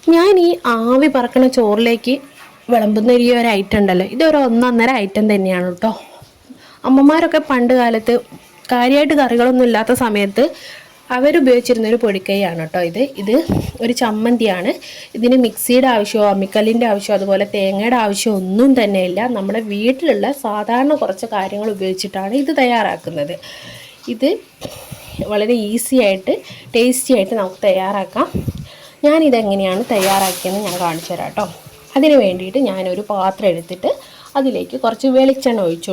ഞാൻ ഈ ആവി പറക്കണ ചോറിലേക്ക് വിളമ്പുന്ന ഈ ഒരു ഐറ്റം ഉണ്ടല്ലോ, ഇതൊരു ഒന്നൊന്നര ഐറ്റം തന്നെയാണ് കേട്ടോ. അമ്മമാരൊക്കെ പണ്ട് കാലത്ത് കാര്യമായിട്ട് കറികളൊന്നും ഇല്ലാത്ത സമയത്ത് അവരുപയോഗിച്ചിരുന്നൊരു പൊടിക്കൈയാണ് കേട്ടോ ഇത് ഒരു ചമ്മന്തിയാണ്. ഇതിന് മിക്സിയുടെ ആവശ്യമോ അമ്മിക്കല്ലിൻ്റെ ആവശ്യമോ അതുപോലെ തേങ്ങയുടെ ആവശ്യമോ ഒന്നും തന്നെയില്ല. നമ്മുടെ വീട്ടിലുള്ള സാധാരണ കുറച്ച് കാര്യങ്ങൾ ഉപയോഗിച്ചിട്ടാണ് ഇത് തയ്യാറാക്കുന്നത്. ഇത് വളരെ ഈസി ആയിട്ട് ടേസ്റ്റി ആയിട്ട് നമുക്ക് തയ്യാറാക്കാം. ഞാനിതെങ്ങനെയാണ് തയ്യാറാക്കിയെന്ന് ഞാൻ കാണിച്ചു തരാം കേട്ടോ. അതിന് വേണ്ടിയിട്ട് ഞാനൊരു പാത്രം എടുത്തിട്ട് അതിലേക്ക് കുറച്ച് വെളിച്ചെണ്ണ ഒഴിച്ചു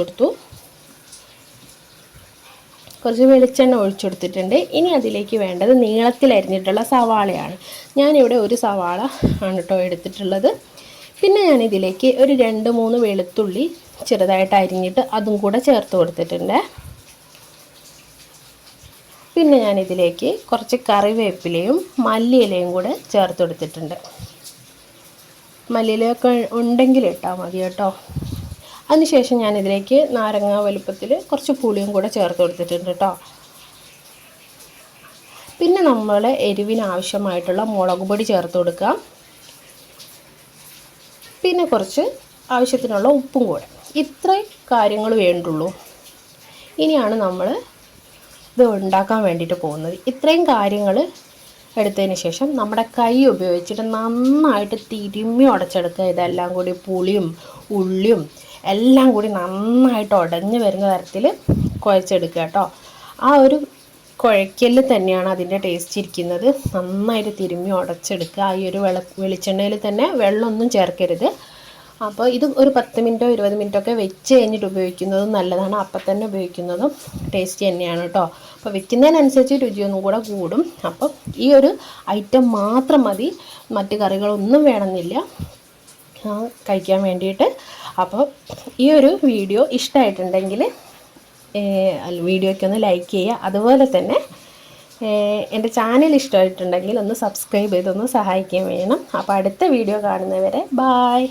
കൊടുത്തിട്ടുണ്ട്. ഇനി അതിലേക്ക് വേണ്ടത് നീളത്തിൽ അരിഞ്ഞിട്ടുള്ള സവാളയാണ്. ഞാനിവിടെ ഒരു സവാള ആണ് കേട്ടോ എടുത്തിട്ടുള്ളത്. പിന്നെ ഞാനിതിലേക്ക് ഒരു 2-3 വെളുത്തുള്ളി ചെറുതായിട്ട് അരിഞ്ഞിട്ട് അതും കൂടെ ചേർത്ത് കൊടുത്തിട്ടുണ്ട്. പിന്നെ ഞാനിതിലേക്ക് കുറച്ച് കറിവേപ്പിലയും മല്ലിയിലയും കൂടെ ചേർത്ത് കൊടുത്തിട്ടുണ്ട്. മല്ലിയിലയൊക്കെ ഉണ്ടെങ്കിൽ ഇട്ടാൽ മതി കേട്ടോ. അതിനുശേഷം ഞാനിതിലേക്ക് നാരങ്ങ വലുപ്പത്തിൽ കുറച്ച് പുളിയും കൂടെ ചേർത്ത് കൊടുത്തിട്ടുണ്ട് കേട്ടോ. പിന്നെ നമ്മൾ എരിവിന് ആവശ്യമായിട്ടുള്ള മുളക് പൊടി ചേർത്ത് കൊടുക്കാം. പിന്നെ കുറച്ച് ആവശ്യത്തിനുള്ള ഉപ്പും കൂടെ. ഇത്രയും കാര്യങ്ങൾ വേണ്ടുള്ളൂ. ഇനിയാണ് നമ്മൾ ഇത് ഉണ്ടാക്കാൻ വേണ്ടിയിട്ട് പോകുന്നത്. ഇത്രയും കാര്യങ്ങൾ എടുത്തതിന് ശേഷം നമ്മുടെ കൈ ഉപയോഗിച്ചിട്ട് നന്നായിട്ട് തിരുമ്മി ഉടച്ചെടുക്കുക. ഇതെല്ലാം കൂടി പുളിയും ഉള്ളിയും എല്ലാം കൂടി നന്നായിട്ട് ഉടഞ്ഞ് വരുന്ന തരത്തിൽ കുഴച്ചെടുക്കുക കേട്ടോ. ആ ഒരു കുഴയ്ക്കലിൽ തന്നെയാണ് അതിൻ്റെ ടേസ്റ്റ് ഇരിക്കുന്നത്. നന്നായിട്ട് തിരുമ്മി ഉടച്ചെടുക്കുക. ഈ ഒരു വെളിച്ചെണ്ണയിൽ തന്നെ വെള്ളമൊന്നും ചേർക്കരുത്. അപ്പോൾ ഇത് ഒരു 10 മിനിറ്റോ 20 മിനിറ്റോ ഒക്കെ വെച്ച് കഴിഞ്ഞിട്ട് ഉപയോഗിക്കുന്നതും നല്ലതാണ്. അപ്പം തന്നെ ഉപയോഗിക്കുന്നതും ടേസ്റ്റി തന്നെയാണ് കേട്ടോ. അപ്പോൾ വെക്കുന്നതിനനുസരിച്ച് രുചിയൊന്നും കൂടെ കൂടും. അപ്പം ഈ ഒരു ഐറ്റം മാത്രം മതി, മറ്റ് കറികളൊന്നും വേണമെന്നില്ല കഴിക്കാൻ വേണ്ടിയിട്ട്. അപ്പോൾ ഈ ഒരു വീഡിയോ ഇഷ്ടമായിട്ടുണ്ടെങ്കിൽ വീഡിയോയ്ക്കൊന്ന് ലൈക്ക് ചെയ്യുക. അതുപോലെ തന്നെ എൻ്റെ ചാനൽ ഇഷ്ടമായിട്ടുണ്ടെങ്കിൽ ഒന്ന് സബ്സ്ക്രൈബ് ചെയ്തൊന്ന് സഹായിക്കുകയും വേണം. അപ്പോൾ അടുത്ത വീഡിയോ കാണുന്നവരെ ബായ്.